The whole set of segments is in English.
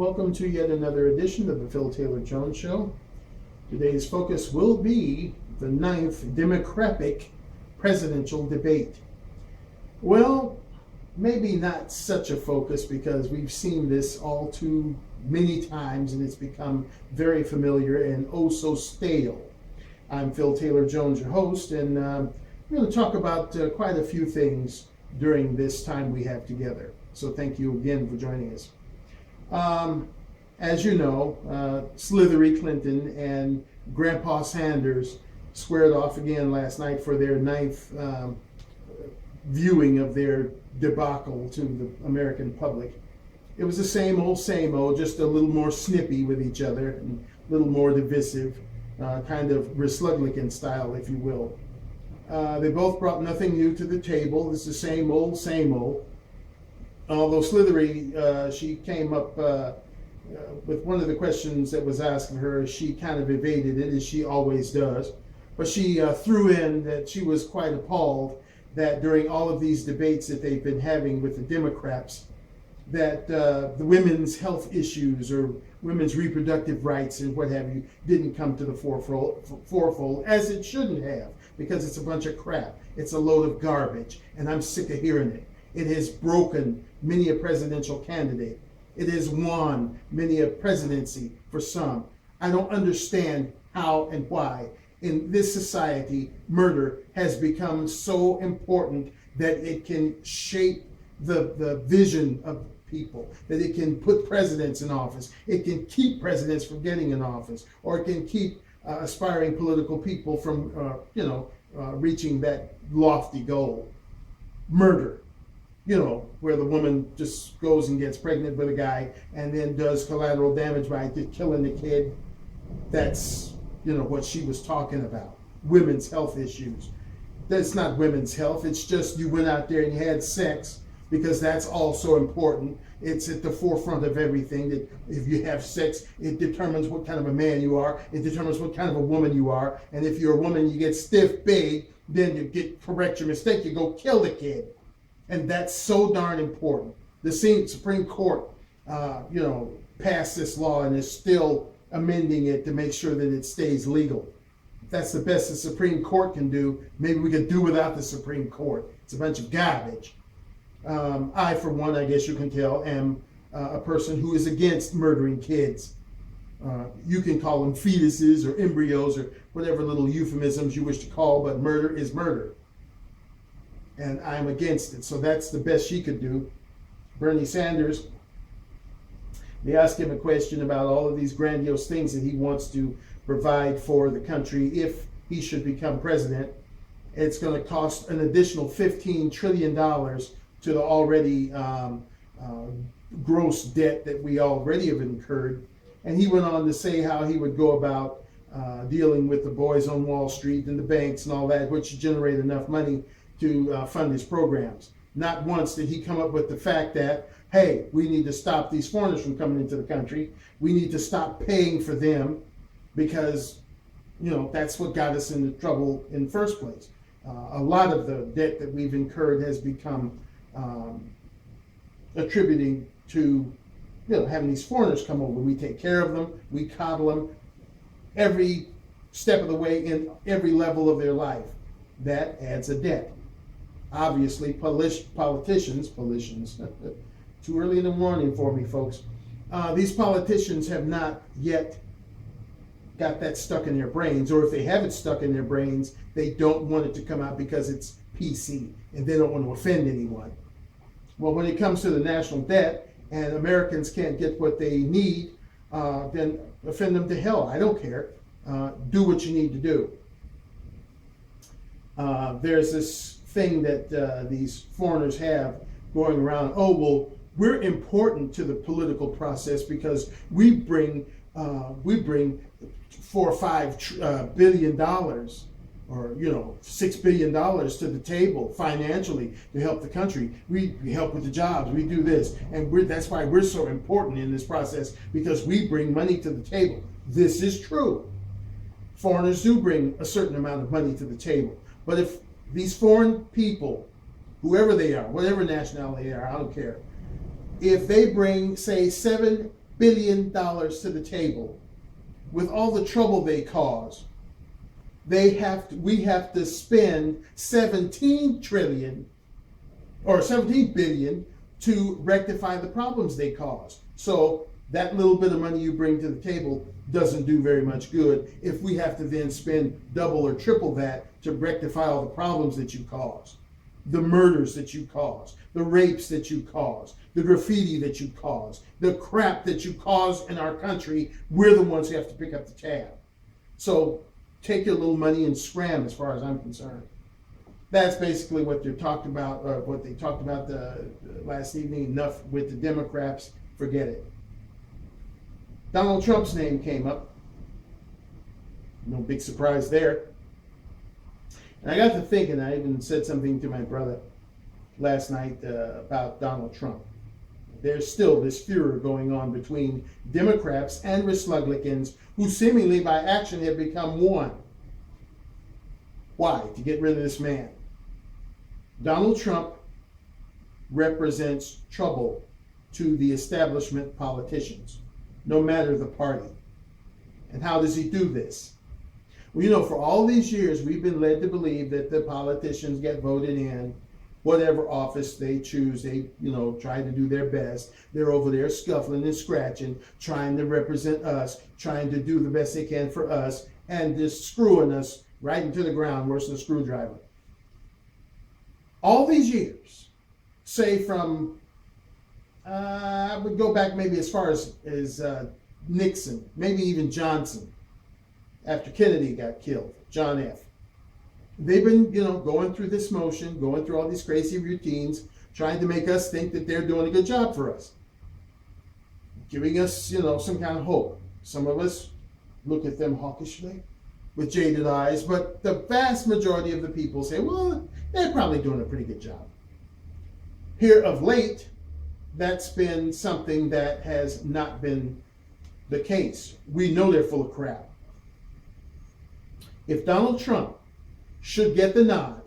welcome to yet another edition of the Phil Taylor Jones Show. Today's focus will be the 9th Democratic presidential debate. Well, maybe not such a focus because we've seen this all too many times and it's become very familiar and oh so stale. I'm Phil Taylor Jones, your host, and I'm going to talk about quite a few things during this time we have together. So thank you again for joining us. As you know, Slithery Clinton and Grandpa Sanders squared off again last night for their 9th viewing of their debacle to the American public. It was the same old, just a little more snippy with each other and a little more divisive, kind of Resluglican style, if you will. They both brought nothing new to the table. It's the same old. Although Slithery, she came up with one of the questions that was asked of her. She kind of evaded it, as she always does. But she threw in that she was quite appalled that during all of these debates that they've been having with the Democrats, that the women's health issues or women's reproductive rights and what have you didn't come to the forefront, as it shouldn't have, because it's a bunch of crap. It's a load of garbage, and I'm sick of hearing it. It has broken many a presidential candidate. It has won many a presidency for some. I don't understand how and why in this society murder has become so important that it can shape the vision of people, that it can put presidents in office, it can keep presidents from getting in office, or it can keep aspiring political people from reaching that lofty goal. Murder. Where the woman just goes and gets pregnant with a guy and then does collateral damage by killing the kid. That's, what she was talking about. Women's health issues. That's not women's health. It's just you went out there and you had sex, because that's also important. It's at the forefront of everything, that if you have sex, it determines what kind of a man you are. It determines what kind of a woman you are. And if you're a woman, you get stiff big, then you correct your mistake. You go kill the kid. And that's so darn important. The Supreme Court, passed this law and is still amending it to make sure that it stays legal. If that's the best the Supreme Court can do, maybe we could do without the Supreme Court. It's a bunch of garbage. I, for one, I guess you can tell, am a person who is against murdering kids. You can call them fetuses or embryos or whatever little euphemisms you wish to call, but murder is murder. And I'm against it. So that's the best she could do. Bernie Sanders, they asked him a question about all of these grandiose things that he wants to provide for the country if he should become president. It's going to cost an additional $15 trillion to the already gross debt that we already have incurred. And he went on to say how he would go about dealing with the boys on Wall Street and the banks and all that, which generate enough money to fund his programs. Not once did he come up with the fact that, hey, we need to stop these foreigners from coming into the country. We need to stop paying for them because, that's what got us into trouble in the first place. A lot of the debt that we've incurred has become attributing to, having these foreigners come over. We take care of them, we coddle them every step of the way in every level of their life. That adds a debt. Obviously, politicians, too early in the morning for me, folks. These politicians have not yet got that stuck in their brains, or if they have it stuck in their brains, they don't want it to come out because it's PC and they don't want to offend anyone. Well, when it comes to the national debt and Americans can't get what they need, then offend them to hell. I don't care. Do what you need to do. There's this thing that these foreigners have going around. Oh, well, we're important to the political process because we bring $4 or $5 billion or $6 billion to the table financially to help the country. We help with the jobs. We do this, and that's why we're so important in this process, because we bring money to the table. This is true. Foreigners do bring a certain amount of money to the table, but if these foreign people, whoever they are, whatever nationality they are, I don't care, if they bring, say, $7 billion to the table, with all the trouble they cause, we have to spend 17 trillion or 17 billion to rectify the problems they cause. So that little bit of money you bring to the table doesn't do very much good if we have to then spend double or triple that to rectify all the problems that you cause, the murders that you cause, the rapes that you cause, the graffiti that you cause, the crap that you cause in our country. We're the ones who have to pick up the tab. So take your little money and scram, as far as I'm concerned. That's basically what they talked about, last evening. Enough with the Democrats. Forget it. Donald Trump's name came up. No big surprise there. And I got to thinking, I even said something to my brother last night about Donald Trump. There's still this furor going on between Democrats and Republicans who seemingly by action have become one. Why? To get rid of this man. Donald Trump represents trouble to the establishment politicians, no matter the party. And how does he do this? Well, for all these years, we've been led to believe that the politicians get voted in, whatever office they choose. They, try to do their best. They're over there scuffling and scratching, trying to represent us, trying to do the best they can for us, and just screwing us right into the ground, worse than a screwdriver. All these years, say from, I would go back maybe as far as Nixon, maybe even Johnson, after Kennedy got killed, John F. They've been, going through this motion, going through all these crazy routines, trying to make us think that they're doing a good job for us, giving us, some kind of hope. Some of us look at them hawkishly, with jaded eyes, but the vast majority of the people say, well, they're probably doing a pretty good job. Here of late, that's been something that has not been the case. We know they're full of crap. If Donald Trump should get the nod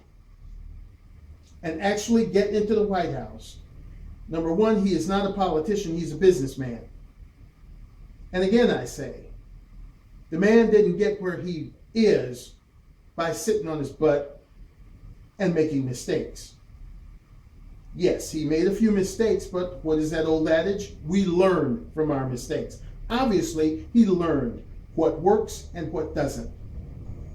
and actually get into the White House, number one, he is not a politician, he's a businessman. And again, I say, the man didn't get where he is by sitting on his butt and making mistakes. Yes, he made a few mistakes, but what is that old adage? We learn from our mistakes. Obviously, he learned what works and what doesn't.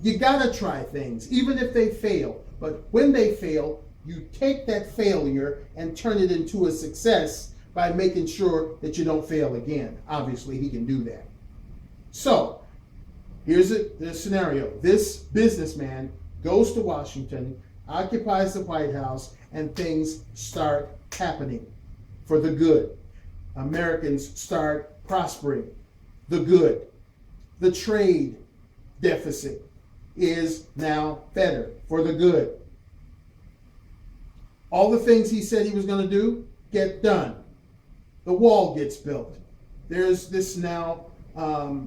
You gotta try things, even if they fail. But when they fail, you take that failure and turn it into a success by making sure that you don't fail again. Obviously, he can do that. So, here's the scenario. This businessman goes to Washington, occupies the White House, and things start happening for the good. Americans start prospering. The good. The trade deficit is now better for the good. All the things he said he was going to do get done. The wall gets built. There's this now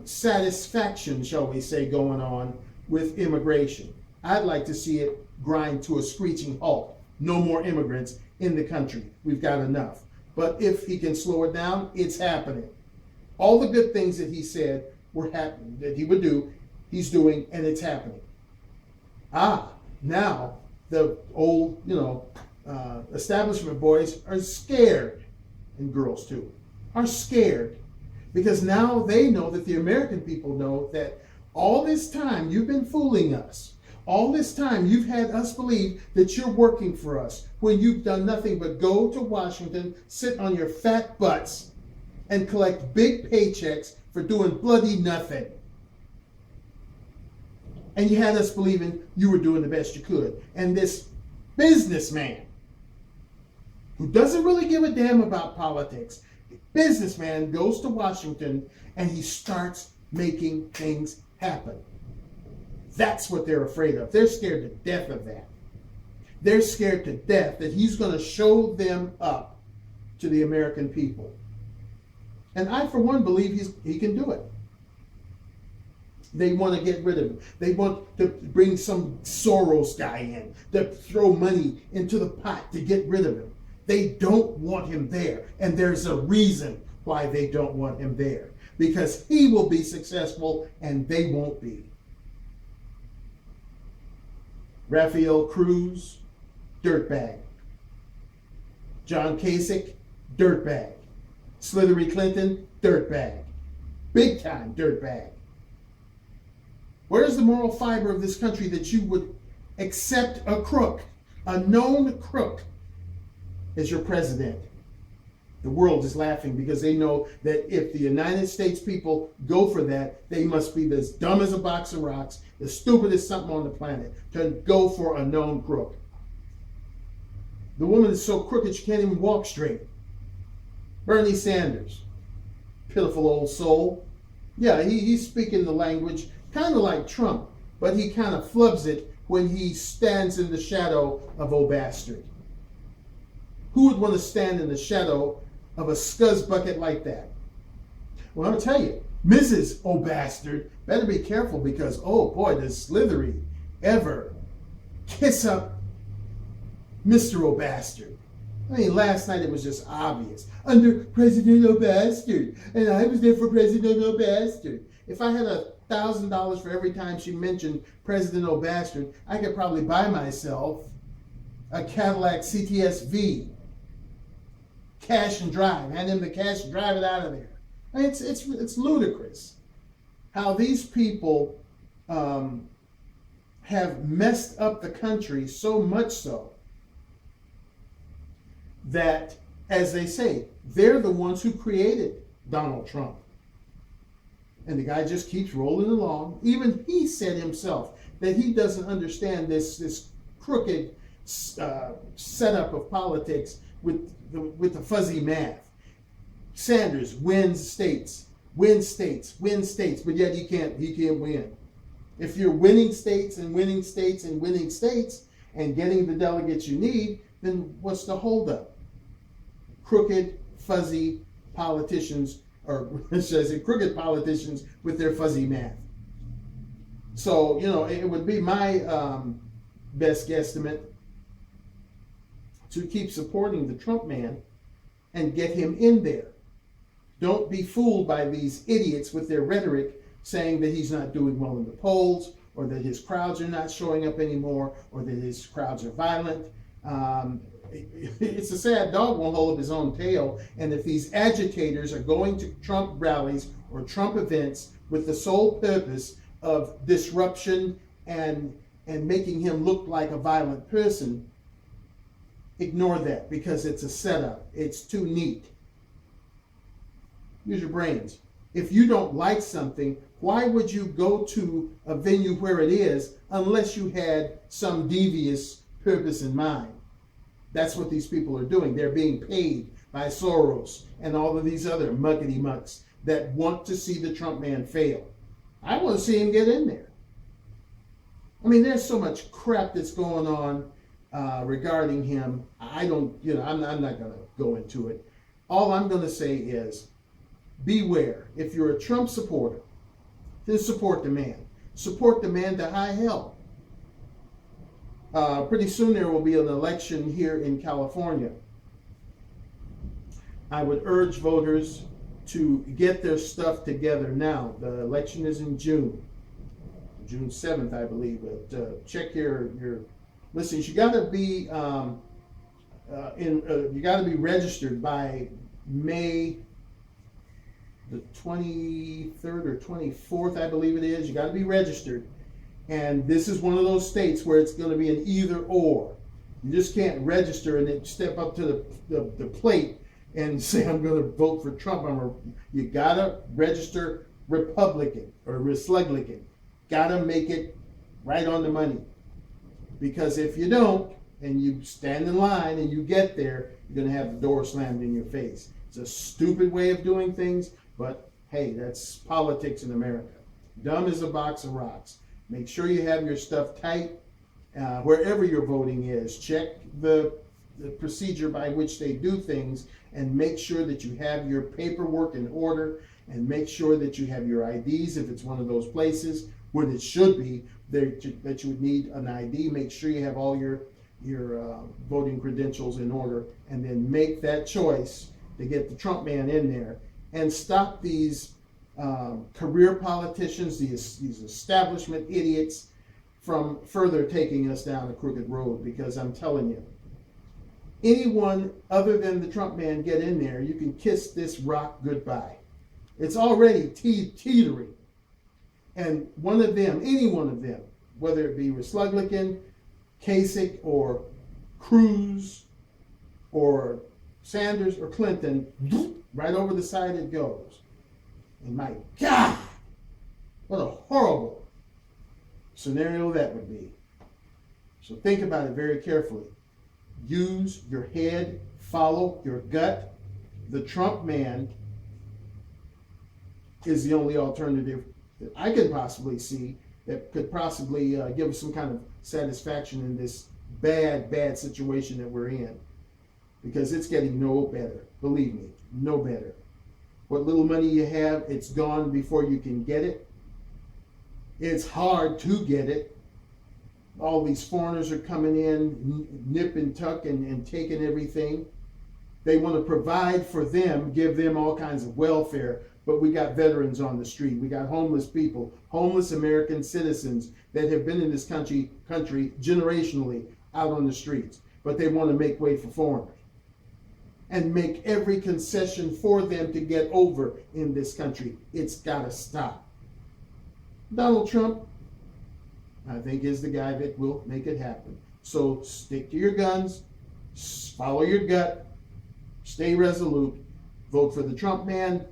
satisfaction, shall we say, going on with immigration. I'd like to see it grind to a screeching halt. No more immigrants in the country. We've got enough. But if he can slow it down, it's happening. All the good things that he said were happening, that he would do, he's doing, and it's happening. Now the old, establishment boys are scared, and girls too, are scared, because now they know that the American people know that all this time you've been fooling us. All this time you've had us believe that you're working for us when you've done nothing but go to Washington, sit on your fat butts, and collect big paychecks for doing bloody nothing. And you had us believing you were doing the best you could. And this businessman, who doesn't really give a damn about politics, businessman goes to Washington and he starts making things happen. That's what they're afraid of. They're scared to death of that. They're scared to death that he's going to show them up to the American people. And I, for one, believe he can do it. They want to get rid of him. They want to bring some Soros guy in to throw money into the pot to get rid of him. They don't want him there. And there's a reason why they don't want him there. Because he will be successful and they won't be. Rafael Cruz, dirtbag. John Kasich, dirtbag. Slithery Clinton, dirtbag. Big time dirtbag. Where's the moral fiber of this country that you would accept a crook, a known crook, as your president? The world is laughing because they know that if the United States people go for that, they must be as dumb as a box of rocks, the stupidest something on the planet, to go for a known crook. The woman is so crooked she can't even walk straight. Bernie Sanders, pitiful old soul. Yeah, he's speaking the language kind of like Trump, but he kind of flubs it when he stands in the shadow of "Oh Bastard." Who would want to stand in the shadow of a scuzz bucket like that? Well, I'm going to tell you, Mrs. Oh Bastard better be careful because, oh boy, does Slithery ever kiss up Mr. Oh Bastard. I mean, last night it was just obvious. Under President Oh Bastard, and I was there for President Oh Bastard. If I had $1,000 for every time she mentioned President Oh Bastard, I could probably buy myself a Cadillac CTS-V. Cash and drive. Hand him the cash and drive it out of there. I mean, it's ludicrous how these people have messed up the country so much so that, as they say, they're the ones who created Donald Trump. And the guy just keeps rolling along. Even he said himself that he doesn't understand this crooked setup of politics with the fuzzy math. Sanders wins states, but yet he can't win. If you're winning states and winning states and winning states and getting the delegates you need, then what's the holdup? Crooked, fuzzy politicians, or should I say crooked politicians with their fuzzy math. So, it would be my best guesstimate to keep supporting the Trump man and get him in there. Don't be fooled by these idiots with their rhetoric saying that he's not doing well in the polls, or that his crowds are not showing up anymore, or that his crowds are violent. It's a sad dog won't hold up his own tail. And if these agitators are going to Trump rallies or Trump events with the sole purpose of disruption and making him look like a violent person, ignore that because it's a setup. It's too neat. Use your brains. If you don't like something, why would you go to a venue where it is unless you had some devious purpose in mind? That's what these people are doing. They're being paid by Soros and all of these other muckety-mucks that want to see the Trump man fail. I want to see him get in there. I mean, there's so much crap that's going on regarding him. I'm not going to go into it. All I'm going to say is, beware. If you're a Trump supporter, then support the man. Support the man to high hell. Pretty soon there will be an election here in California. I would urge voters to get their stuff together now. The election is in June 7th, I believe. But check your listings. You got to be you got to be registered by May the 23rd or 24th, I believe it is. You got to be registered. And this is one of those states where it's going to be an either or. You just can't register and then step up to the plate and say, I'm going to vote for Trump. You got to register Republican or Republican. Got to make it right on the money. Because if you don't, and you stand in line and you get there, you're going to have the door slammed in your face. It's a stupid way of doing things, but hey, that's politics in America. Dumb as a box of rocks. Make sure you have your stuff tight. Wherever your voting is, check the procedure by which they do things and make sure that you have your paperwork in order and make sure that you have your IDs if it's one of those places where it should be that you would need an ID. Make sure you have all your voting credentials in order and then make that choice to get the Trump man in there and stop these career politicians, these establishment idiots, from further taking us down a crooked road. Because I'm telling you, anyone other than the Trump man get in there, you can kiss this rock goodbye. It's already teetering. And one of them, any one of them, whether it be Rusluglikin, Kasich, or Cruz, or Sanders, or Clinton, right over the side it goes. And my God, what a horrible scenario that would be. So think about it very carefully. Use your head, follow your gut. The Trump man is the only alternative that I can possibly see that could possibly give us some kind of satisfaction in this bad situation that we're in. Because it's getting no better. Believe me, no better. What little money you have, it's gone before you can get it. It's hard to get it. All these foreigners are coming in, nip and tuck and taking everything. They want to provide for them, give them all kinds of welfare. But we got veterans on the street. We got homeless people, homeless American citizens that have been in this country generationally out on the streets. But they want to make way for foreigners and make every concession for them to get over in this country. It's got to stop. Donald Trump, I think, is the guy that will make it happen. So stick to your guns, follow your gut, stay resolute, vote for the Trump man.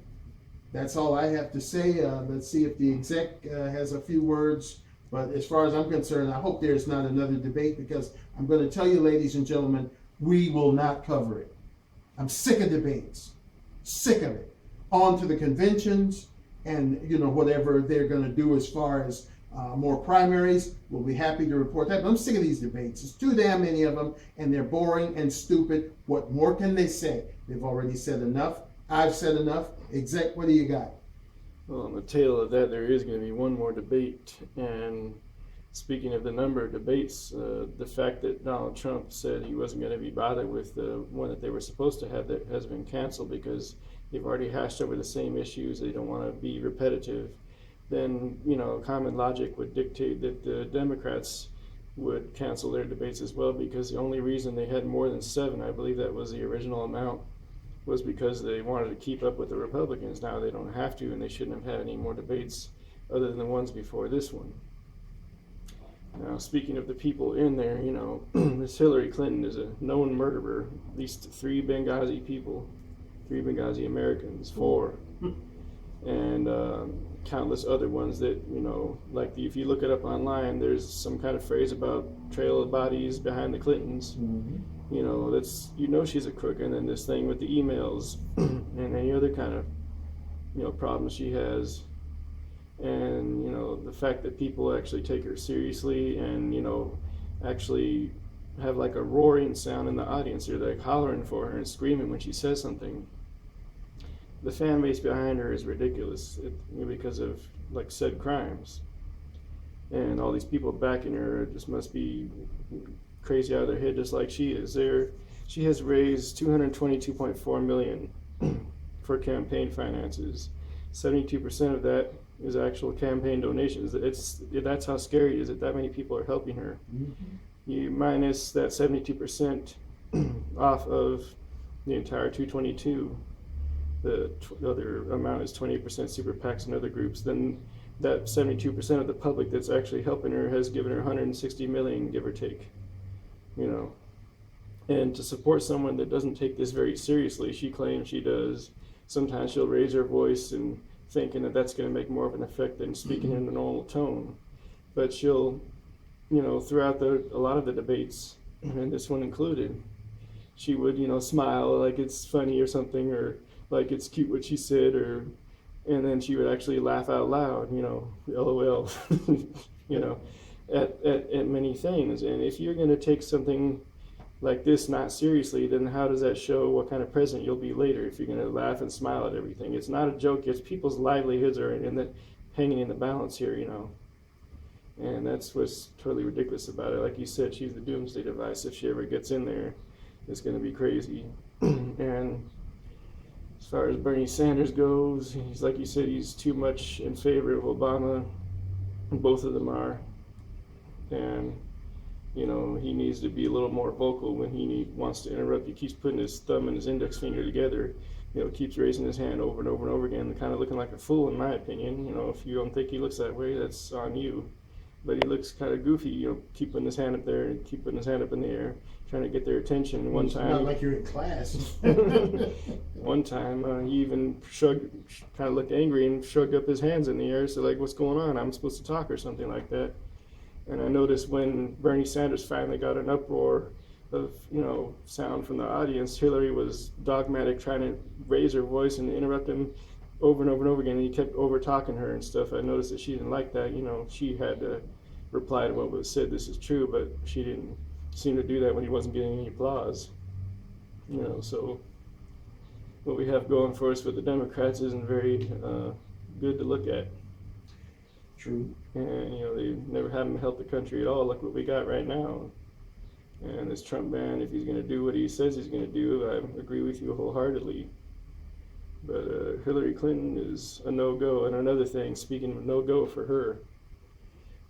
That's all I have to say. Let's see if the exec has a few words. But as far as I'm concerned, I hope there's not another debate, because I'm going to tell you, ladies and gentlemen, we will not cover it. I'm sick of debates, sick of it. On to the conventions and, whatever they're going to do as far as more primaries. We'll be happy to report that. But I'm sick of these debates. There's too damn many of them, and they're boring and stupid. What more can they say? They've already said enough. I've said enough. Exec, what do you got? Well, on the tail of that, there is going to be one more debate. And speaking of the number of debates, the fact that Donald Trump said he wasn't going to be bothered with the one that they were supposed to have that has been canceled because they've already hashed over the same issues. They don't want to be repetitive. Then, common logic would dictate that the Democrats would cancel their debates as well, because the only reason they had more than 7, I believe that was the original amount, was because they wanted to keep up with the Republicans. Now they don't have to, and they shouldn't have had any more debates other than the ones before this one. Now, speaking of the people in there, Miss Hillary Clinton is a known murderer. At least 3 Benghazi people, 3 Benghazi Americans, 4, and countless other ones that, if you look it up online, there's some kind of phrase about trail of bodies behind the Clintons. Mm-hmm. That's, she's a crook. And then this thing with the emails and any other kind of, problems she has. And, the fact that people actually take her seriously and, actually have like a roaring sound in the audience. They're like hollering for her and screaming when she says something. The fan base behind her is ridiculous because of said crimes. And all these people backing her just must be crazy out of their head, just like she is. She has raised $222.4 million for campaign finances. 72% of that is actual campaign donations. That's how scary it is that many people are helping her. Mm-hmm. You minus that 72% off of the entire 222. The other amount is 20% super PACs and other groups. Then that 72% of the public that's actually helping her has given her $160 million, give or take. And to support someone that doesn't take this very seriously, she claims she does. Sometimes she'll raise her voice and thinking that that's going to make more of an effect than speaking in a normal tone. But she'll, throughout a lot of the debates, and this one included, she would, smile like it's funny or something, or like it's cute what she said, and then she would actually laugh out loud, LOL, at many things. And if you're going to take something like this not seriously, then how does that show what kind of president you'll be later if you're going to laugh and smile at everything? It's not a joke. It's people's livelihoods are hanging in the balance here, And that's what's totally ridiculous about it. Like you said, she's the doomsday device. If she ever gets in there, it's going to be crazy. And As far as Bernie Sanders goes, he's like you said, he's too much in favor of Obama. Both of them are, and he needs to be a little more vocal when he wants to interrupt. He keeps putting his thumb and his index finger together. Keeps raising his hand over and over and over again, kind of looking like a fool, in my opinion. If you don't think he looks that way, that's on you. But he looks kind of goofy. Keep putting his hand up there and keep putting his hand up in the air, trying to get their attention. One time, not like you're in class. One time, he even shrugged, kind of looked angry and shrugged up his hands in the air. So like, what's going on? I'm supposed to talk or something like that. And I noticed when Bernie Sanders finally got an uproar of sound from the audience, Hillary was dogmatic, trying to raise her voice and interrupt him over and over and over again, and he kept over talking her and stuff. I noticed that she didn't like that. She had to reply to what was said, this is true, but she didn't seem to do that when he wasn't getting any applause. So what we have going for us with the Democrats isn't very good to look at. True. And they never haven't helped the country at all. Look what we got right now. And this Trump man, if he's going to do what he says he's going to do, I agree with you wholeheartedly. But Hillary Clinton is a no-go. And another thing, speaking of no-go for her,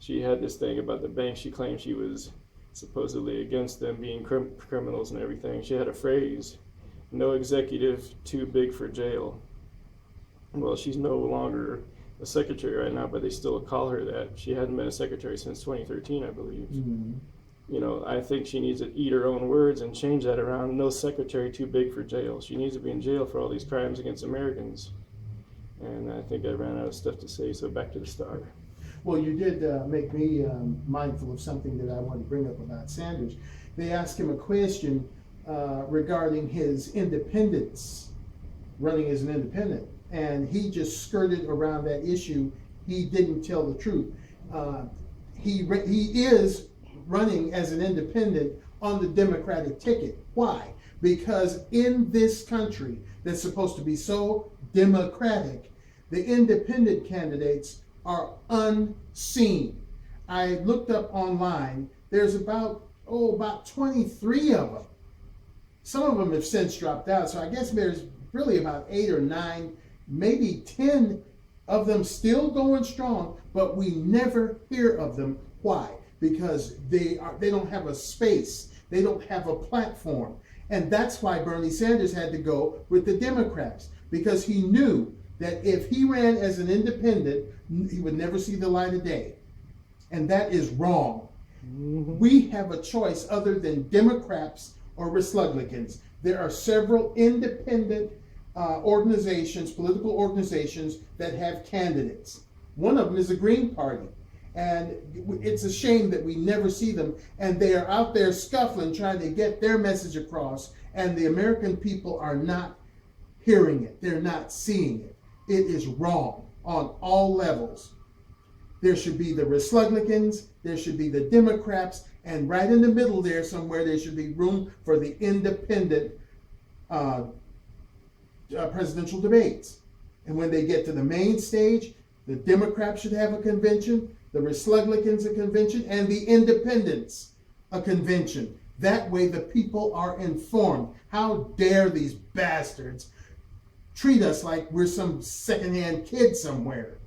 she had this thing about the bank. She claimed she was supposedly against them being criminals and everything. She had a phrase, no executive too big for jail. Well, she's no longer a secretary right now, but they still call her that. She hadn't been a secretary since 2013, I believe. Mm-hmm. I think she needs to eat her own words and change that around. No secretary too big for jail. She needs to be in jail for all these crimes against Americans. And I think I ran out of stuff to say, so back to the star. Well, you did make me mindful of something that I wanted to bring up about Sanders. They asked him a question regarding his independence, running as an independent, and he just skirted around that issue. He didn't tell the truth. He is running as an independent on the Democratic ticket. Why? Because in this country that's supposed to be so democratic, the independent candidates are unseen. I looked up online. There's about 23 of them. Some of them have since dropped out, so I guess there's really about 8 or 9, maybe 10 of them still going strong, but we never hear of them. Why? Because they don't have a space. They don't have a platform. And that's why Bernie Sanders had to go with the Democrats, because he knew that if he ran as an independent, he would never see the light of day. And that is wrong. Mm-hmm. We have a choice other than Democrats or Republicans. There are several independent organizations, political organizations, that have candidates. One of them is the Green Party. And it's a shame that we never see them. And they are out there scuffling, trying to get their message across. And the American people are not hearing it. They're not seeing it. It is wrong on all levels. There should be the Republicans, there should be the Democrats, and right in the middle there somewhere, there should be room for the independent presidential debates. And when they get to the main stage, the Democrats should have a convention, the Republicans a convention, and the independents a convention. That way the people are informed. How dare these bastards treat us like we're some secondhand kid somewhere.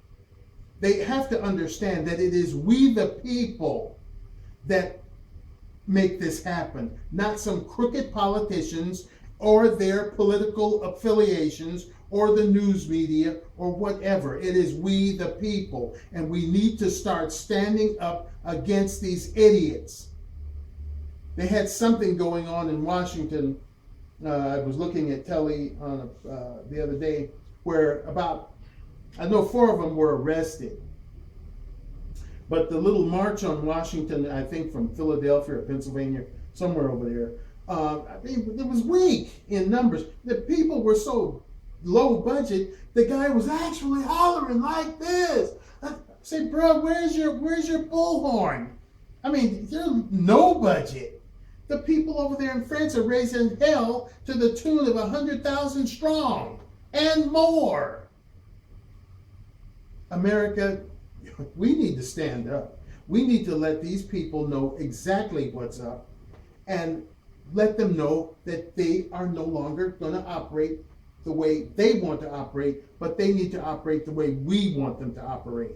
They have to understand that it is we the people that make this happen, not some crooked politicians or their political affiliations or the news media or whatever. It is we the people, and we need to start standing up against these idiots. They had something going on in Washington. I was looking at telly on the other day where I know 4 of them were arrested. But the little march on Washington, I think from Philadelphia or Pennsylvania, somewhere over there, it was weak in numbers. The people were so low budget, the guy was actually hollering like this. I said, bro, where's your bullhorn? I mean, there's no budget. The people over there in France are raising hell to the tune of 100,000 strong and more. America, we need to stand up. We need to let these people know exactly what's up and let them know that they are no longer going to operate the way they want to operate, but they need to operate the way we want them to operate.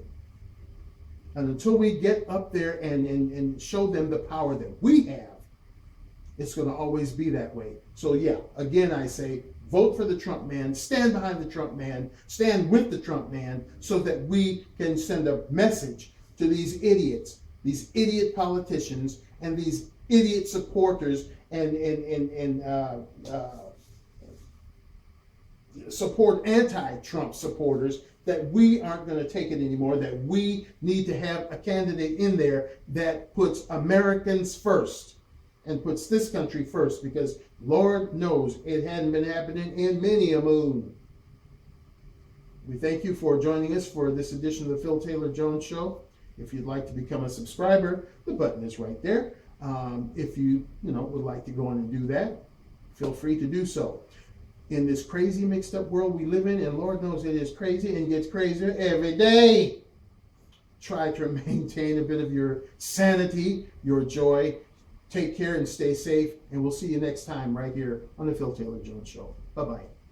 And until we get up there and show them the power that we have, it's going to always be that way. So yeah, again, I say, vote for the Trump man, stand behind the Trump man, stand with the Trump man, so that we can send a message to these idiots, these idiot politicians, and these idiot supporters and support anti-Trump supporters, that we aren't going to take it anymore, that we need to have a candidate in there that puts Americans first and puts this country first, because Lord knows it hadn't been happening in many a moon. We thank you for joining us for this edition of the Phil Taylor Jones Show. If you'd like to become a subscriber, the button is right there. If you would like to go on and do that, feel free to do so. In this crazy, mixed up world we live in, and Lord knows it is crazy and gets crazier every day, try to maintain a bit of your sanity, your joy. Take care and stay safe, and we'll see you next time right here on the Phil Taylor Jones Show. Bye-bye.